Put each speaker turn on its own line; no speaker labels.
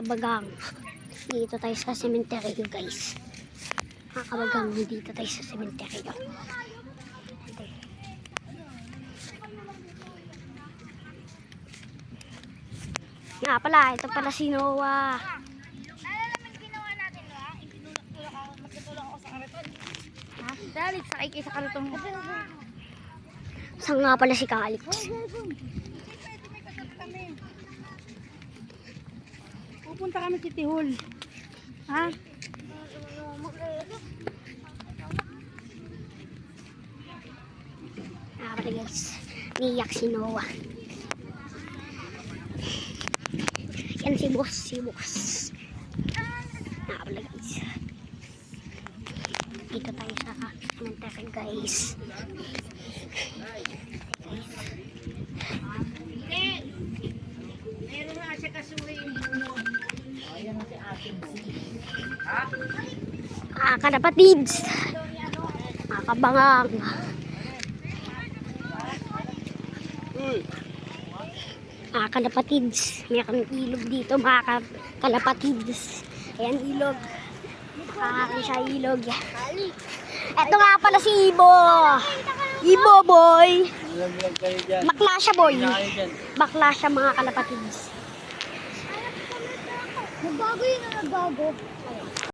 kabagang. Dito tayo sa sementeryo, guys. Mga kabagang, dito tayo sa sementeryo. Nga pala, ito pala si Noah.
Dali, sakay kayo sa kariton mo.
Saan nga pala si Calix?
Pupunta kami sa Tihol. Ha?
Nga pala, guys. Niyak si Noah. Yan si boss, Nga pala, guys. Dito tayo sa sementeryo, guys.
Meron na siya kasuhin mo. Ayan na si ating
Kalapatids. Kabangang. Kalapatids. Mayroon ilog dito, mga kalapatids. Ayan, ilog. Nakakakin siya ilog. Eto nga pala si Ibo. Ibo, boy. Bakla siya, boy. Bakla siya, mga kalapatids.
Nagbago yun na nagbago.